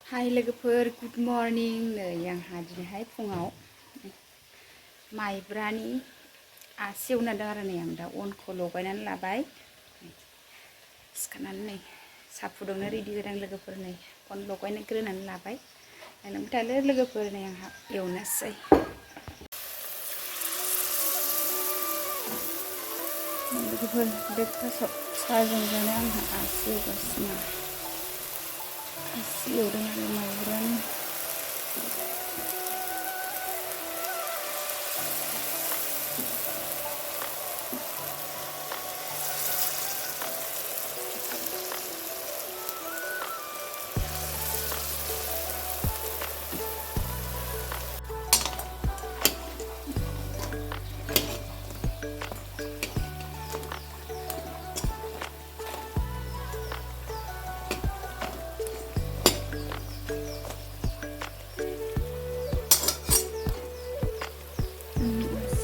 हाय लोगोफोर good morning नै आंहा दिनैहाय फुङाव माइब्रानि आसि एवना दं आरो नै आं दा अनखौ लगायनानै लाबाय सिखारनानै नै साहा फुदुंनो रेडि जादों लोगोफोर नै अन लगायनो ग्रोनानै लाबाय नायलांबाय थादो लोगोफोर नै आंहा एवनोसै लोगोफोर ब्रेकफास्टआव साहाजों जानो आंहा आसि एवगासिनो आसि एवदों आरो माइब्रानि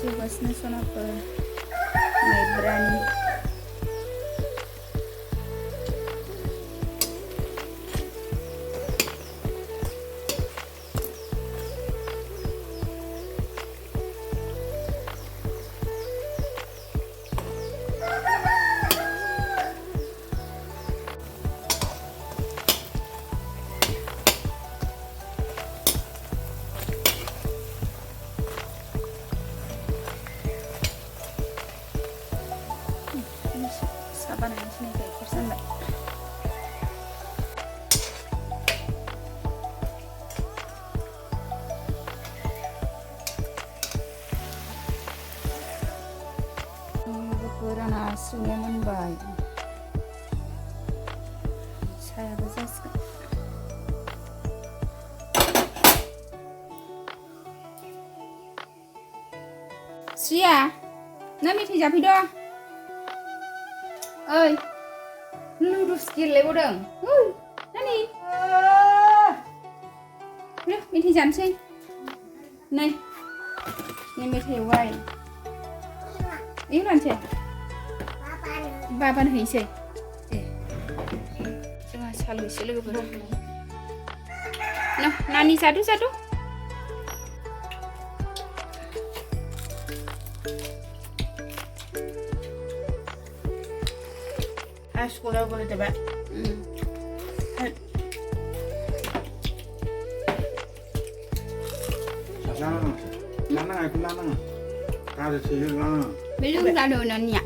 एवगासिनो सनाफोर माइब्रानि बानायनोसै गाइखेर जानबाय लोगोफोर आंना आसिया मोनबाय सायाबो जासिगोन श्रिया ना मेथाइ जाफैद' ओइ लुदुस गेलेबावदों नानि मेथाइ जानोसै नै मेथाइ एवबाय एवनानैसै बाबानो हैसै दे जोंहा सालुइसो लोगोफोर नानि जादो Sekolah boleh coba. Lana aku lana. Kada sih lana. belum ada nanya.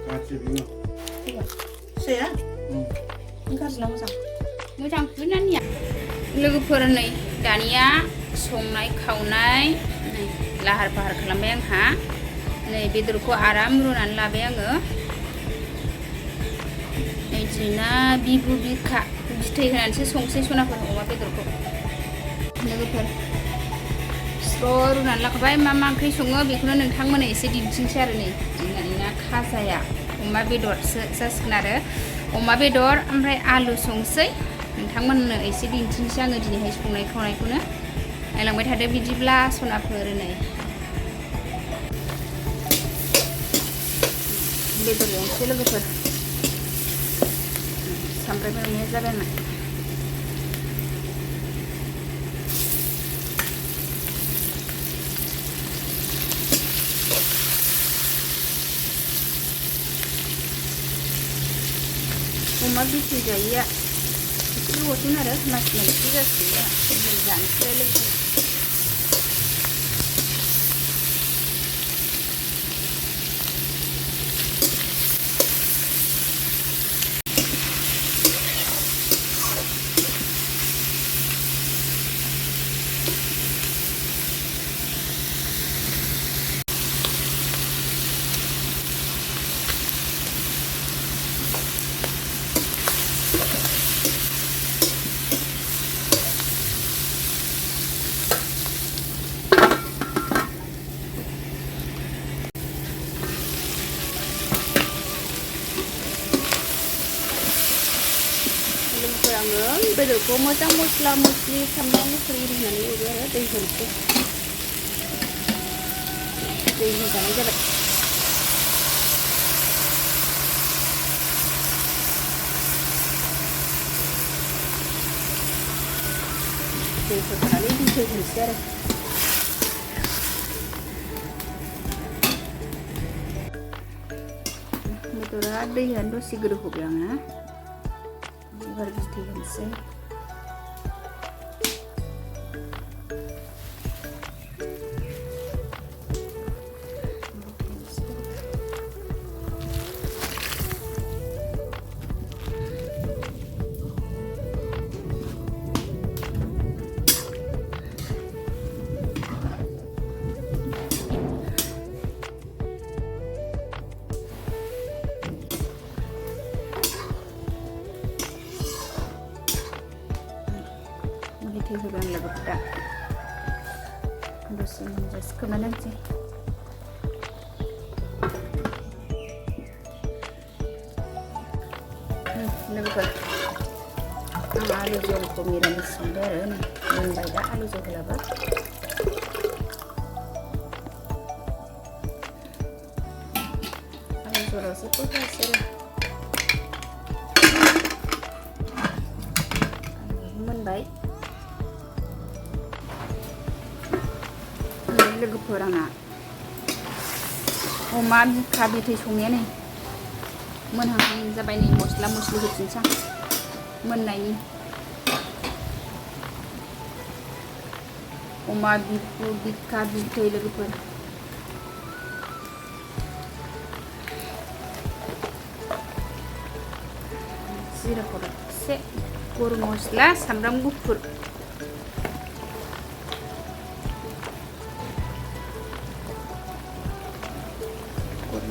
Kasih dulu. Saya? Enggak selama sama. मोजां नanya. लोगोफोर नै दानिया संनाय खावनाय नै लाहार फाहार खालामबाय आंहा नै बेदरखौ आराम रुनानै लाबाय आङो दिना बिबु बिखा बिथै होनानैसो संसै सनाफोर अमा बेदरखौ लोगोफोर स्र' रुनानै लाखाबाय मा ओंख्रि सङो बेखौनो नोंथांमोननो एसे दिन्थिनोसै आरो नै दिनैना खाजाया अमा बेदरसो जासिगोन आरो अमा बेदर ओमफ्राय आलु संसै नोंथांमोननो एसे दिन्थिनोसै आङो दिनैहाय संनाय खावनायखौनो नायलांबाय थादो बिदिब्ला सनाफोर नै बेदर एवनोसै लोगोफोर sampai belum जाबाय आंना अमा बिथै जायैया एसे गोबावसिन आरो मास मोनसे जासिगोन जानोसै लोगोफोर आङो बेदरखौ मोजां मस्ला मस्लि सामब्राम गुफुर होनानै एवो आरो दै होनोसै दै होजानाय जाबाय दै होनानै दै होनोसै आरो बेदरा दै होनानै दसे गोदौहोबाय आङो एबार बिदै होनोसै दै होबाय आं लोगोफोरा दसे मोनजासे खोबना दोनसै लोगोफोर आं आलु जलखौ मिरामिस संदों आरो मोनबाय दा आलु जहलाबो आलु जलावसो होसै मोनबाय लोगोफोर आंना अमा बिखा बिथै संनाया नै मोनहां जाबाय नै मस्ला मस्लि होफिनसां मोननायनि अमा बिखा बिथै लोगोफोर जिरा पाउडार एसे गरम मस्ला सामब्राम गुफुर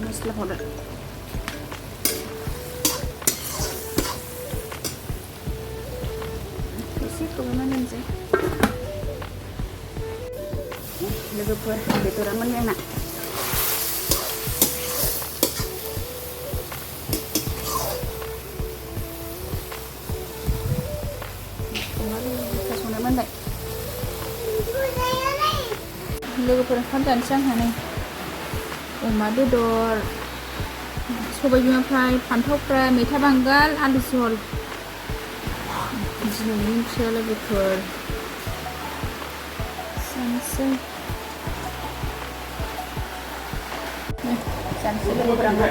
मस्ला पाउडार एसे खोबनानै दोनसै लोगोफोर बेदरा मोनबाय आंना संनाय मोनबाय लोगोफोर ओंखाम जानोसै आंहा नै अमा बेदर सबाय बिमा फ्राय फान्थाव फ्राय मैथा बांगाल आलु जहल दिनैनि ओंख्रिया लोगोफोर जानोसै लोगोफोर आंहा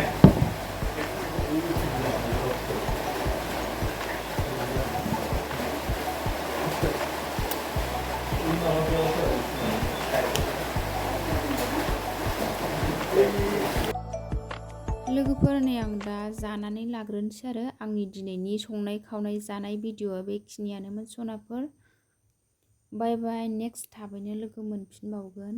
लोगोफोर नै आं दा जानानै लाग्रोनोसै आरो आंनि दिनैनि संनाय खावनाय जानाय भिडिअआ बेखिनियानोमोन सनाफोर बाय बाय नेक्स्ट थाबैनो लोगो मोनफिनबावगोन